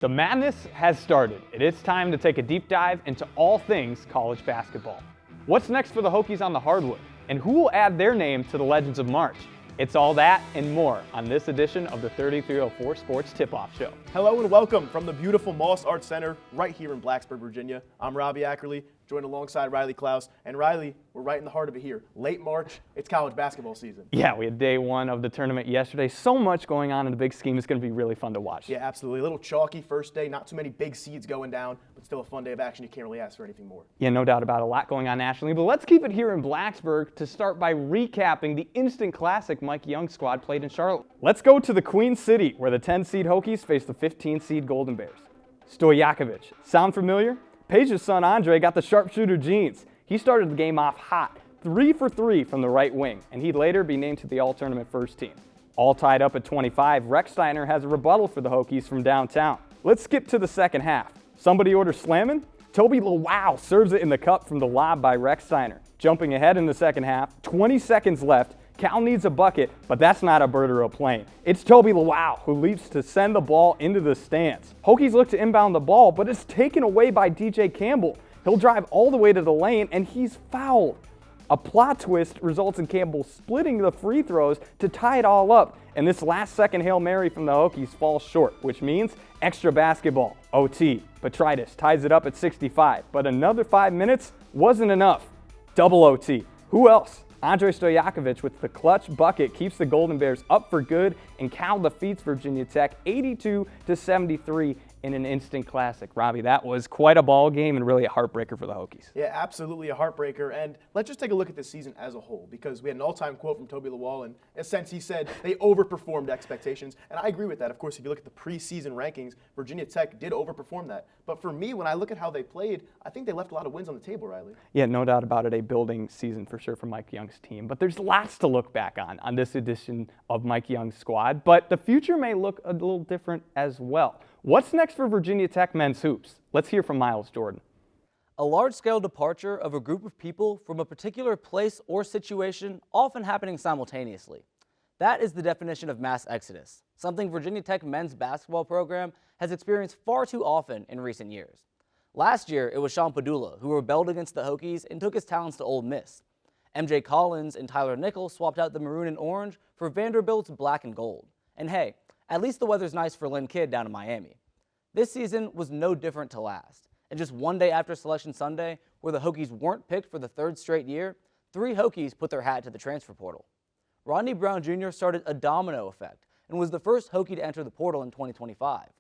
The madness has started. It is time to take a deep dive into all things college basketball. What's next for the Hokies on the hardwood? And who will add their name to the Legends of March? It's all that and more on this edition of the 3304 Sports Tip-Off Show. Hello and welcome from the beautiful Moss Arts Center right here in Blacksburg, Virginia. I'm Robbie Ackerly, joined alongside Riley Klaus. And Riley, we're right in the heart of it here. Late March, it's college basketball season. Yeah, we had day one of the tournament yesterday. So much going on in the big scheme. It's going to be really fun to watch. Yeah, absolutely. A little chalky first day, not too many big seeds going down, but still a fun day of action. You can't really ask for anything more. Yeah, no doubt about it. A lot going on nationally. But let's keep it here in Blacksburg to start by recapping the instant classic Mike Young squad played in Charlotte. Let's go to the Queen City, where the 10-seed Hokies face the 15-seed Golden Bears. Stojakovic, sound familiar? Page's son Andre got the sharpshooter genes. He started the game off hot, 3 for 3 from the right wing, and he'd later be named to the all-tournament first team. All tied up at 25, Rechsteiner has a rebuttal for the Hokies from downtown. Let's skip to the second half. Somebody order slamming? Toby Lawau serves it in the cup from the lob by Rechsteiner. Jumping ahead in the second half, 20 seconds left. Cal needs a bucket, but that's not a bird or a plane. It's Toby Lawau who leaps to send the ball into the stands. Hokies look to inbound the ball, but it's taken away by DJ Campbell. He'll drive all the way to the lane, and he's fouled. A plot twist results in Campbell splitting the free throws to tie it all up, and this last-second Hail Mary from the Hokies falls short, which means extra basketball, OT. Petritis ties it up at 65, but another 5 minutes wasn't enough. Double OT. Who else? Andre Stojakovic with the clutch bucket keeps the Golden Bears up for good, and Cal defeats Virginia Tech 82-73 in an instant classic. Robbie, that was quite a ball game and really a heartbreaker for the Hokies. Yeah, absolutely a heartbreaker. And let's just take a look at this season as a whole, because we had an all-time quote from Toby Lawau, and in a sense he said they overperformed expectations. And I agree with that. Of course, if you look at the preseason rankings, Virginia Tech did overperform that. But for me, when I look at how they played, I think they left a lot of wins on the table, Riley. Yeah, no doubt about it. A building season for sure for Mike Young's team. But there's lots to look back on this edition of Mike Young's squad. But the future may look a little different as well. What's next for Virginia Tech men's hoops? Let's hear from Miles Jordan. A large-scale departure of a group of people from a particular place or situation, often happening simultaneously. That is the definition of mass exodus, something Virginia Tech men's basketball program has experienced far too often in recent years. Last year, it was Sean Padula who rebelled against the Hokies and took his talents to Ole Miss. MJ Collins and Tyler Nichols swapped out the maroon and orange for Vanderbilt's black and gold. And hey, at least the weather's nice for Lynn Kidd down in Miami. This season was no different to last. And just one day after Selection Sunday, where the Hokies weren't picked for the third straight year, 3 Hokies put their hat to the transfer portal. Rodney Brown Jr. started a domino effect and was the first Hokie to enter the portal in 2025.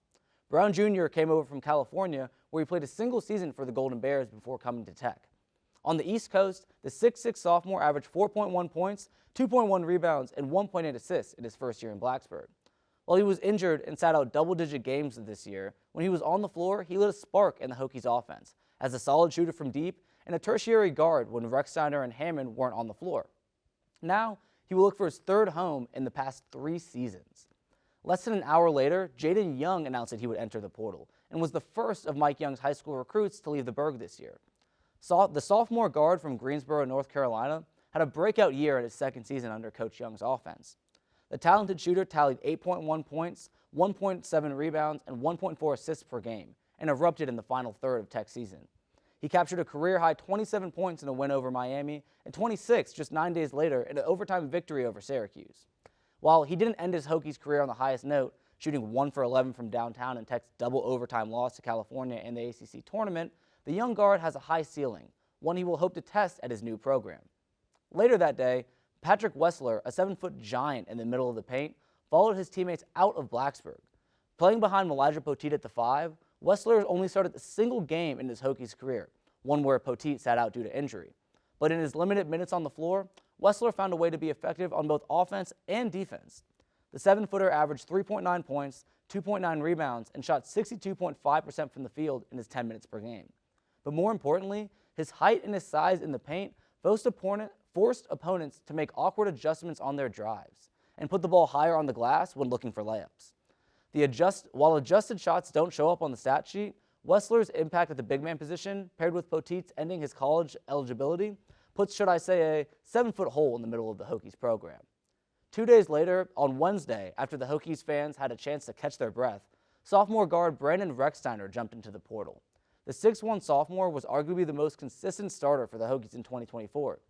Brown Jr. came over from California, where he played a single season for the Golden Bears before coming to Tech. On the East Coast, the 6'6 sophomore averaged 4.1 points, 2.1 rebounds, and 1.8 assists in his first year in Blacksburg. While he was injured and sat out double-digit games this year, when he was on the floor, he lit a spark in the Hokies' offense as a solid shooter from deep and a tertiary guard when Rechsteiner and Hammond weren't on the floor. Now, he will look for his third home in the past 3 seasons. Less than an hour later, Jaden Young announced that he would enter the portal and was the first of Mike Young's high school recruits to leave the Berg this year. The sophomore guard from Greensboro, North Carolina, had a breakout year in his second season under Coach Young's offense. The talented shooter tallied 8.1 points, 1.7 rebounds, and 1.4 assists per game, and erupted in the final third of Tech's season. He captured a career-high 27 points in a win over Miami, and 26 just 9 days later in an overtime victory over Syracuse. While he didn't end his Hokies career on the highest note, shooting 1 for 11 from downtown in Tech's double overtime loss to California in the ACC tournament, the young guard has a high ceiling, one he will hope to test at his new program. Later that day, Patrick Wessler, a 7-foot giant in the middle of the paint, followed his teammates out of Blacksburg. Playing behind Elijah Poteet at the 5, Wessler only started a single game in his Hokies career, one where Poteet sat out due to injury. But in his limited minutes on the floor, Wessler found a way to be effective on both offense and defense. The 7-footer averaged 3.9 points, 2.9 rebounds, and shot 62.5% from the field in his 10 minutes per game. But more importantly, his height and his size in the paint forced opponents to make awkward adjustments on their drives and put the ball higher on the glass when looking for layups. While adjusted shots don't show up on the stat sheet, Wessler's impact at the big man position, paired with Poteet's ending his college eligibility, puts, should I say, a 7-foot hole in the middle of the Hokies program. 2 days later, on Wednesday, after the Hokies fans had a chance to catch their breath, sophomore guard Brandon Rechsteiner jumped into the portal. The 6'1 sophomore was arguably the most consistent starter for the Hokies in 2024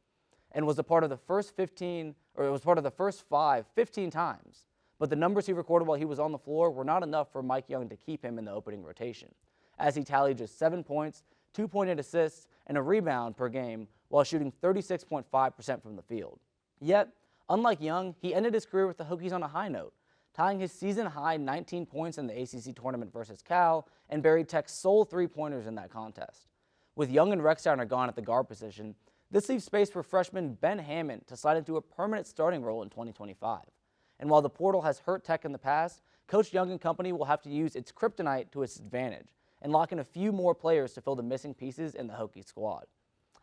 and was a part of the first 15 times. But the numbers he recorded while he was on the floor were not enough for Mike Young to keep him in the opening rotation, as he tallied just 7 points, 2.8 assists, and a rebound per game while shooting 36.5% from the field. Yet, unlike Young, he ended his career with the Hokies on a high note, tying his season-high 19 points in the ACC tournament versus Cal and buried Tech's sole three-pointers in that contest. With Young and Rechsteiner gone at the guard position, this leaves space for freshman Ben Hammond to slide into a permanent starting role in 2025. And while the portal has hurt Tech in the past, Coach Young and company will have to use its kryptonite to its advantage and lock in a few more players to fill the missing pieces in the Hokie squad.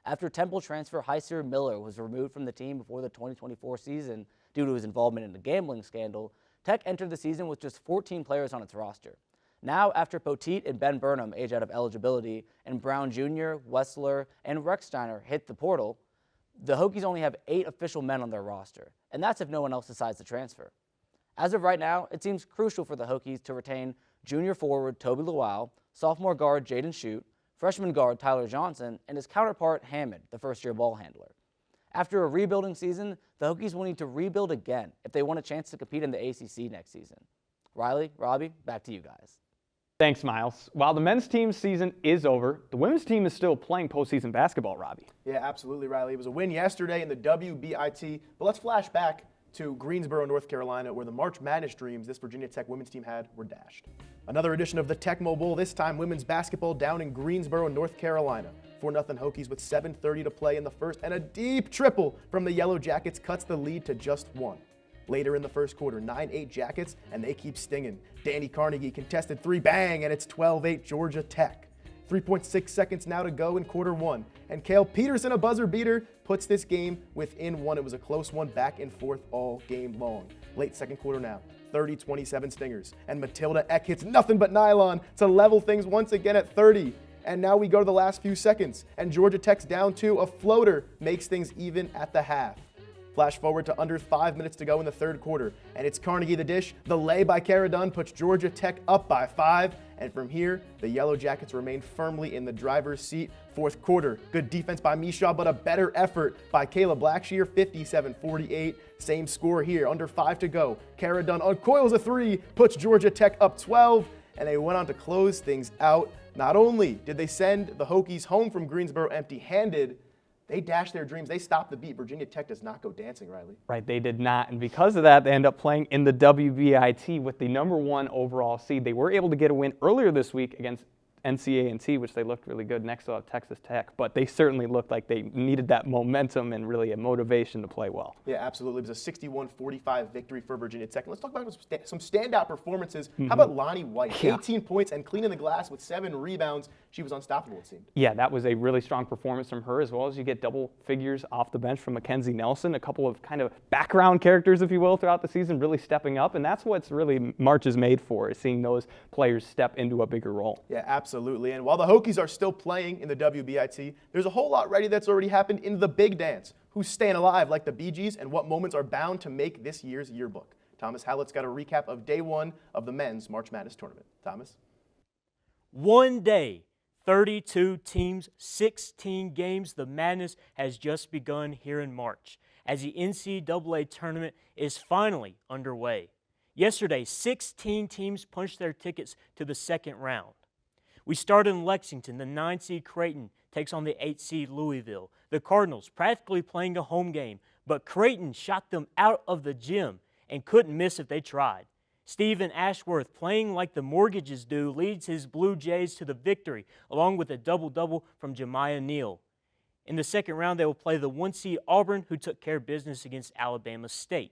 After Temple transfer Hyser Miller was removed from the team before the 2024 season due to his involvement in a gambling scandal, Tech entered the season with just 14 players on its roster. Now, after Poteet and Ben Burnham age out of eligibility and Brown Jr., Wessler, and Rechsteiner hit the portal, the Hokies only have 8 official men on their roster, and that's if no one else decides to transfer. As of right now, it seems crucial for the Hokies to retain junior forward Toby Luau, sophomore guard Jaden Shute, freshman guard Tyler Johnson, and his counterpart Hammond, the first-year ball handler. After a rebuilding season, the Hokies will need to rebuild again if they want a chance to compete in the ACC next season. Riley, Robbie, back to you guys. Thanks, Miles. While the men's team's season is over, the women's team is still playing postseason basketball, Robbie. Yeah, absolutely, Riley. It was a win yesterday in the WBIT, but let's flash back to Greensboro, North Carolina, where the March Madness dreams this Virginia Tech women's team had were dashed. Another edition of the Tecmo Bowl, this time women's basketball down in Greensboro, North Carolina. 4-0 Hokies with 7:30 to play in the first, and a deep triple from the Yellow Jackets cuts the lead to just 1. Later in the first quarter, 9-8 Jackets, and they keep stinging. Danny Carnegie contested 3, bang, and it's 12-8 Georgia Tech. 3.6 seconds now to go in quarter 1, and Cale Peterson, a buzzer beater, puts this game within 1. It was a close one, back and forth all game long. Late second quarter now, 30-27 Stingers, and Matilda Eck hits nothing but nylon to level things once again at 30. And now we go to the last few seconds, and Georgia Tech's down 2. A floater makes things even at the half. Flash forward to under 5 minutes to go in the third quarter, and it's Carnegie the dish. The lay by Cara Dunn puts Georgia Tech up by 5, and from here, the Yellow Jackets remain firmly in the driver's seat. Fourth quarter, good defense by Mishaw, but a better effort by Kayla Blackshear, 57-48. Same score here, under 5 to go. Cara Dunn uncoils a 3, puts Georgia Tech up 12, and they went on to close things out. Not only did they send the Hokies home from Greensboro empty-handed, they dashed their dreams. They stopped the beat. Virginia Tech does not go dancing, Riley. Right, they did not, and because of that, they end up playing in the WBIT with the #1 overall seed. They were able to get a win earlier this week against NCA&T, which they looked really good. Next up, Texas Tech, but they certainly looked like they needed that momentum and really a motivation to play well. Yeah, absolutely. It was a 61-45 victory for Virginia Tech. And let's talk about some standout performances. How about Lonnie White? 18 points and cleaning the glass with 7 rebounds. She was unstoppable, it seemed. Yeah, that was a really strong performance from her, as well as you get double figures off the bench from Mackenzie Nelson, a couple of kind of background characters, if you will, throughout the season, really stepping up, and that's what's really March is made for, is seeing those players step into a bigger role. Yeah, absolutely. And while the Hokies are still playing in the WBIT, there's a whole lot that's already happened in the big dance. Who's staying alive like the Bee Gees, and what moments are bound to make this year's yearbook? Thomas Hallett's got a recap of day 1 of the men's March Madness tournament. Thomas? One day, 32 teams, 16 games. The madness has just begun here in March as the NCAA tournament is finally underway. Yesterday, 16 teams punched their tickets to the second round. We start in Lexington. The 9 seed Creighton takes on the 8 seed Louisville. The Cardinals practically playing a home game, but Creighton shot them out of the gym and couldn't miss if they tried. Stephen Ashworth, playing like the Mortgages do, leads his Blue Jays to the victory, along with a double-double from Jemiah Neal. In the second round, they will play the 1 seed Auburn, who took care of business against Alabama State.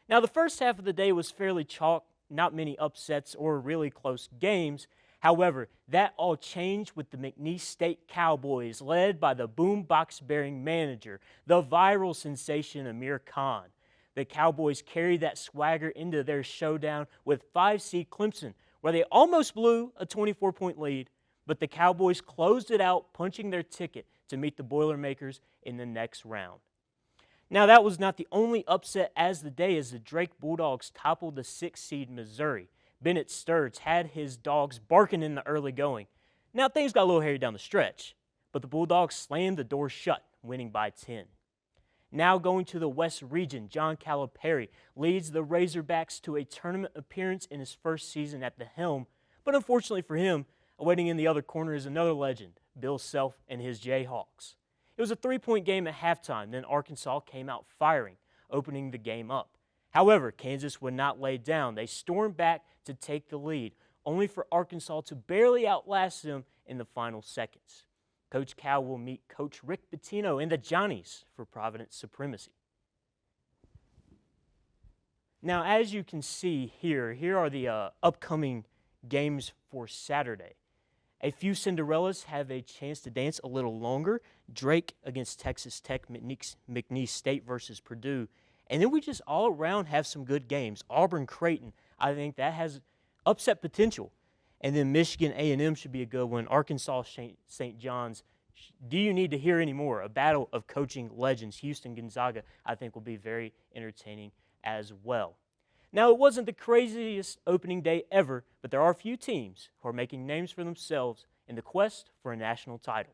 Now, the first half of the day was fairly chalk, not many upsets or really close games. However, that all changed with the McNeese State Cowboys, led by the boombox-bearing manager, the viral sensation Amir Khan. The Cowboys carried that swagger into their showdown with 5 seed Clemson, where they almost blew a 24-point lead, but the Cowboys closed it out, punching their ticket to meet the Boilermakers in the next round. Now, that was not the only upset as the day, as the Drake Bulldogs toppled the 6 seed Missouri, Bennett Sturts had his dogs barking in the early going. Now things got a little hairy down the stretch, but the Bulldogs slammed the door shut, winning by 10. Now going to the West region, John Calipari leads the Razorbacks to a tournament appearance in his first season at the helm, but unfortunately for him, awaiting in the other corner is another legend, Bill Self and his Jayhawks. It was a 3-point game at halftime, then Arkansas came out firing, opening the game up. However, Kansas would not lay down. They stormed back to take the lead, only for Arkansas to barely outlast them in the final seconds. Coach Cal will meet Coach Rick Pitino and the Johnnies for Providence supremacy. Now, as you can see here are the upcoming games for Saturday. A few Cinderellas have a chance to dance a little longer. Drake against Texas Tech, McNeese State versus Purdue. And then we just all around have some good games. Auburn-Creighton, I think that has upset potential. And then Michigan A&M should be a good one. Arkansas St. John's. Do you need to hear any more? A battle of coaching legends. Houston Gonzaga, I think, will be very entertaining as well. Now, it wasn't the craziest opening day ever, but there are a few teams who are making names for themselves in the quest for a national title.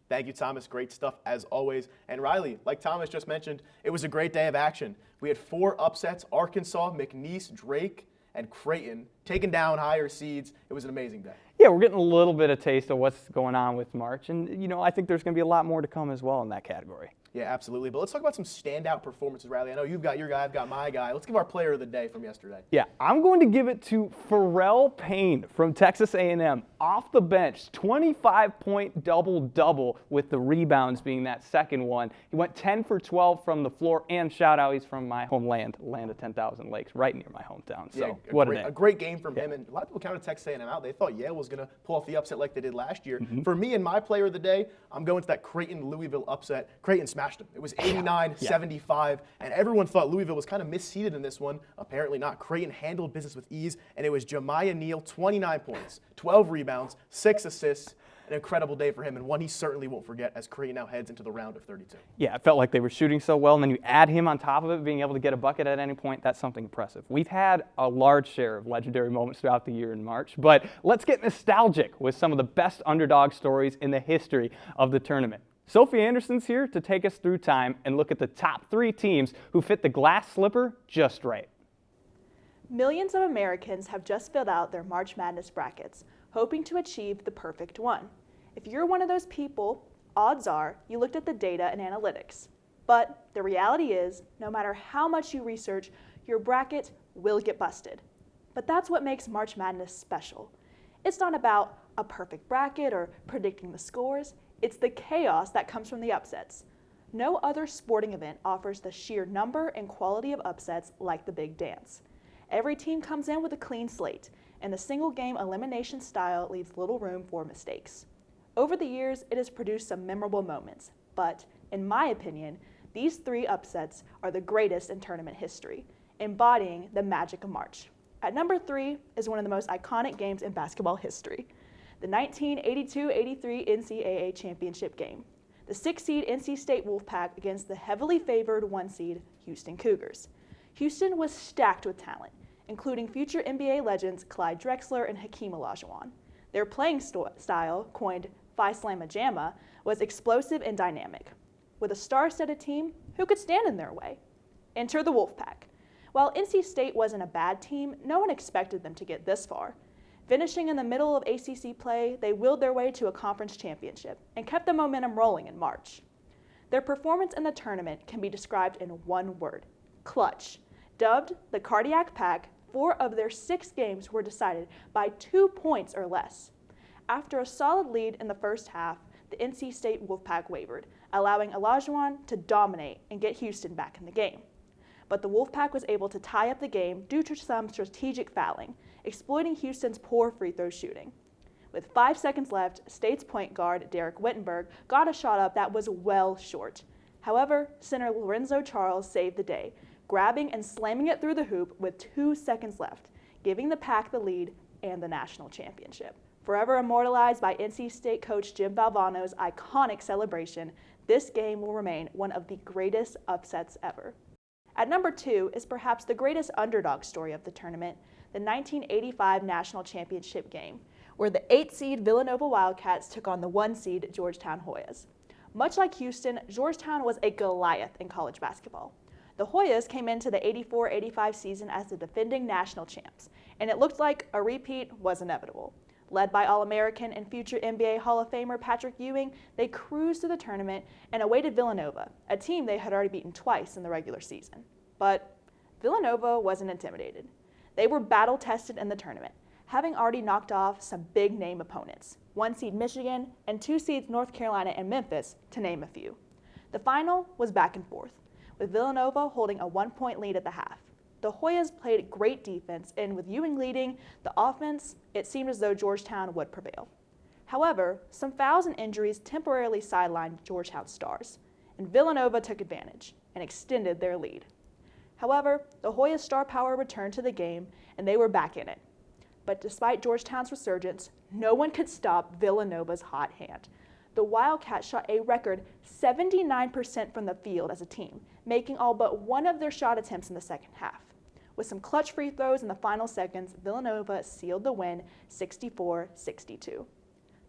Thank you, Thomas. Great stuff as always. And Riley, like Thomas just mentioned, it was a great day of action. We had 4 upsets: Arkansas, McNeese, Drake, and Creighton taking down higher seeds. It was an amazing day. Yeah, we're getting a little bit of taste of what's going on with March. And, I think there's going to be a lot more to come as well in that category. Yeah, absolutely. But let's talk about some standout performances, Riley. I know you've got your guy, I've got my guy. Let's give our player of the day from yesterday. Yeah, I'm going to give it to Pharrell Payne from Texas A&M. Off the bench, 25-point double-double with the rebounds being that second one. He went 10 for 12 from the floor, and shout out, he's from my homeland, land of 10,000 lakes, right near my hometown. So, yeah, a great game from him. And a lot of people counted Texas A&M out. They thought Yale was going to pull off the upset like they did last year. For me and my player of the day, I'm going to that Creighton-Louisville upset. Creighton smashed them. It was 89-75, and everyone thought Louisville was kind of misseeded in this one. Apparently not. Creighton handled business with ease, and it was Jemiah Neal, 29 points, 12 rebounds, 6 assists. An incredible day for him, and one he certainly won't forget as Creighton now heads into the round of 32. Yeah, it felt like they were shooting so well, and then you add him on top of it, being able to get a bucket at any point. That's something impressive. We've had a large share of legendary moments throughout the year in March, but let's get nostalgic with some of the best underdog stories in the history of the tournament. Sophie Anderson's here to take us through time and look at the top 3 teams who fit the glass slipper just right. Millions of Americans have just filled out their March Madness brackets, hoping to achieve the perfect one. If you're one of those people, odds are you looked at the data and analytics. But the reality is, no matter how much you research, your bracket will get busted. But that's what makes March Madness special. It's not about a perfect bracket or predicting the scores. It's the chaos that comes from the upsets. No other sporting event offers the sheer number and quality of upsets like the Big Dance. Every team comes in with a clean slate, and the single-game elimination style leaves little room for mistakes. Over the years, it has produced some memorable moments, but in my opinion, these 3 upsets are the greatest in tournament history, embodying the magic of March. At number 3 is one of the most iconic games in basketball history, the 1982-83 NCAA championship game. The 6-seed NC State Wolfpack against the heavily favored 1-seed Houston Cougars. Houston was stacked with talent, including future NBA legends Clyde Drexler and Hakeem Olajuwon. Their playing style, coined Phi Slamma Jamma, was explosive and dynamic. With a star-studded team, who could stand in their way? Enter the Wolfpack. While NC State wasn't a bad team, no one expected them to get this far. Finishing in the middle of ACC play, they willed their way to a conference championship and kept the momentum rolling in March. Their performance in the tournament can be described in one word: clutch. Dubbed the Cardiac Pack, 4 of their 6 games were decided by 2 points or less. After a solid lead in the first half, the NC State Wolfpack wavered, allowing Olajuwon to dominate and get Houston back in the game. But the Wolfpack was able to tie up the game due to some strategic fouling, exploiting Houston's poor free throw shooting. With 5 seconds left, State's point guard Derek Wittenberg got a shot up that was well short. However, center Lorenzo Charles saved the day, grabbing and slamming it through the hoop with 2 seconds left, giving the Pack the lead and the national championship. Forever immortalized by NC State coach Jim Valvano's iconic celebration, this game will remain one of the greatest upsets ever. At number 2 is perhaps the greatest underdog story of the tournament, the 1985 National Championship game, where the 8-seed Villanova Wildcats took on the 1-seed Georgetown Hoyas. Much like Houston, Georgetown was a Goliath in college basketball. The Hoyas came into the 84-85 season as the defending national champs, and it looked like a repeat was inevitable. Led by All-American and future NBA Hall of Famer Patrick Ewing, they cruised to the tournament and awaited Villanova, a team they had already beaten twice in the regular season. But Villanova wasn't intimidated. They were battle-tested in the tournament, having already knocked off some big-name opponents, 1-seed Michigan and 2-seeds North Carolina and Memphis, to name a few. The final was back and forth, with Villanova holding a 1-point lead at the half. The Hoyas played great defense, and with Ewing leading the offense, it seemed as though Georgetown would prevail. However, some fouls and injuries temporarily sidelined Georgetown's stars, and Villanova took advantage and extended their lead. However, the Hoyas' star power returned to the game, and they were back in it. But despite Georgetown's resurgence, no one could stop Villanova's hot hand. The Wildcats shot a record 79% from the field as a team, making all but one of their shot attempts in the second half. With some clutch free throws in the final seconds, Villanova sealed the win 64-62.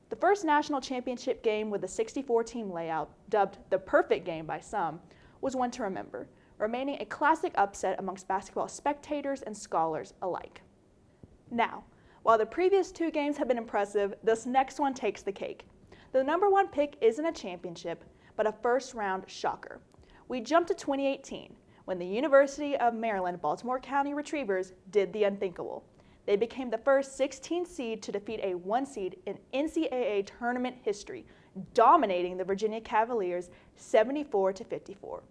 The first national championship game with a 64-team layout, dubbed the perfect game by some, was one to remember, remaining a classic upset amongst basketball spectators and scholars alike. Now, while the previous two games have been impressive, this next one takes the cake. The number one pick isn't a championship, but a first-round shocker. We jump to 2018, when the University of Maryland Baltimore County Retrievers did the unthinkable. They became the first 16 seed to defeat a 1 seed in NCAA tournament history, dominating the Virginia Cavaliers 74-54.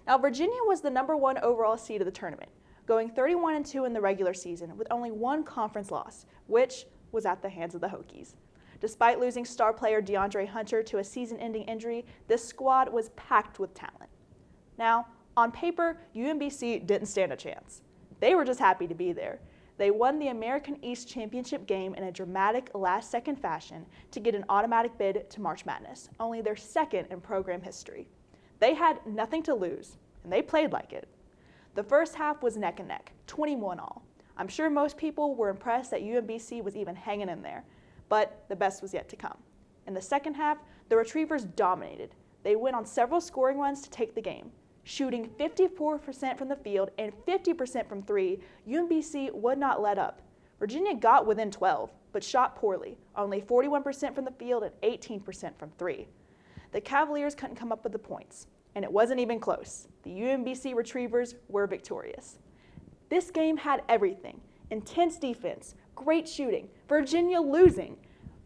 Now, Virginia was the number 1 overall seed of the tournament, going 31-2 in the regular season with only one conference loss, which was at the hands of the Hokies. Despite losing star player DeAndre Hunter to a season-ending injury, this squad was packed with talent. Now, on paper, UMBC didn't stand a chance. They were just happy to be there. They won the American East Championship game in a dramatic last-second fashion to get an automatic bid to March Madness, only their second in program history. They had nothing to lose, and they played like it. The first half was neck and neck, 21 all. I'm sure most people were impressed that UMBC was even hanging in there, but the best was yet to come. In the second half, the Retrievers dominated. They went on several scoring runs to take the game. Shooting 54% from the field and 50% from three, UMBC would not let up. Virginia got within 12, but shot poorly, only 41% from the field and 18% from three. The Cavaliers couldn't come up with the points, and it wasn't even close. The UMBC Retrievers were victorious. This game had everything: intense defense, great shooting, Virginia losing.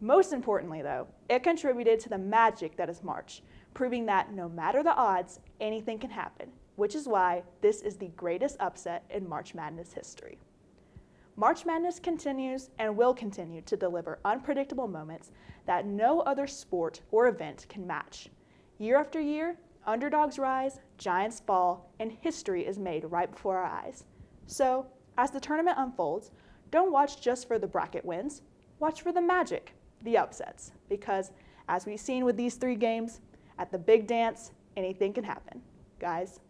Most importantly, though, it contributed to the magic that is March, proving that no matter the odds, anything can happen, which is why this is the greatest upset in March Madness history. March Madness continues and will continue to deliver unpredictable moments that no other sport or event can match. Year after year, underdogs rise, giants fall, and history is made right before our eyes. So, as the tournament unfolds, don't watch just for the bracket wins, watch for the magic, the upsets, because as we've seen with these 3 games, at the big dance, anything can happen. Guys.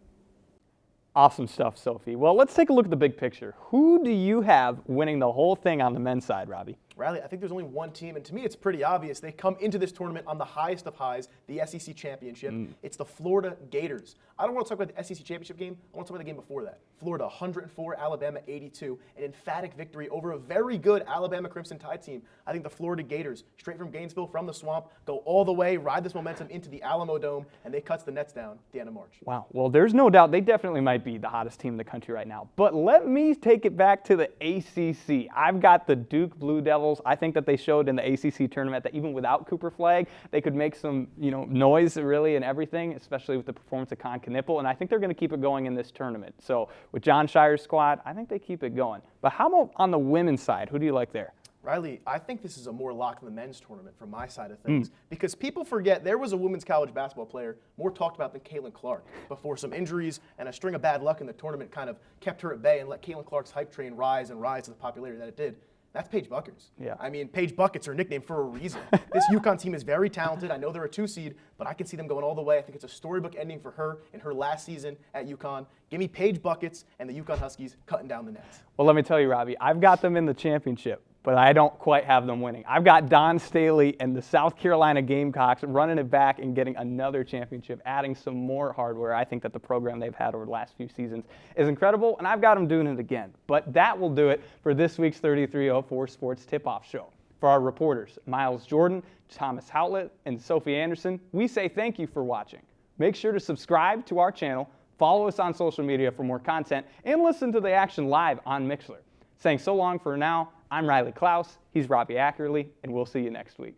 Awesome stuff, Sophie. Well, let's take a look at the big picture. Who do you have winning the whole thing on the men's side, Robbie? Riley, I think there's only one team, and to me it's pretty obvious. They come into this tournament on the highest of highs, the SEC Championship. It's the Florida Gators. I don't want to talk about the SEC Championship game. I want to talk about the game before that. Florida 104, Alabama 82, an emphatic victory over a very good Alabama Crimson Tide team. I think the Florida Gators, straight from Gainesville, from the swamp, go all the way, ride this momentum into the Alamo Dome, and they cuts the nets down at the end of March. Wow. Well, there's no doubt they definitely might be the hottest team in the country right now. But let me take it back to the ACC. I've got the Duke Blue Devils. I think that they showed in the ACC tournament that even without Cooper Flagg, they could make some, noise really and everything, especially with the performance of Con Knipple. And I think they're going to keep it going in this tournament. So with John Shire's squad, I think they keep it going. But how about on the women's side? Who do you like there? Riley, I think this is a more lock than the men's tournament from my side of things because people forget there was a women's college basketball player more talked about than Caitlin Clark before some injuries and a string of bad luck in the tournament kind of kept her at bay and let Caitlin Clark's hype train rise and rise to the popularity that it did. That's Paige Buckers. Yeah. I mean, Paige Buckets are nicknamed for a reason. This UConn team is very talented. I know they're a 2 seed, but I can see them going all the way. I think it's a storybook ending for her in her last season at UConn. Give me Paige Buckets and the UConn Huskies cutting down the nets. Well, let me tell you, Robbie, I've got them in the championship, but I don't quite have them winning. I've got Don Staley and the South Carolina Gamecocks running it back and getting another championship, adding some more hardware. I think that the program they've had over the last few seasons is incredible, and I've got them doing it again. But that will do it for this week's 3304 Sports Tip-Off Show. For our reporters, Miles Jordan, Thomas Houtlett, and Sophie Anderson, we say thank you for watching. Make sure to subscribe to our channel, follow us on social media for more content, and listen to the action live on Mixler. Saying so long for now, I'm Riley Klaus, he's Robbie Ackerly, and we'll see you next week.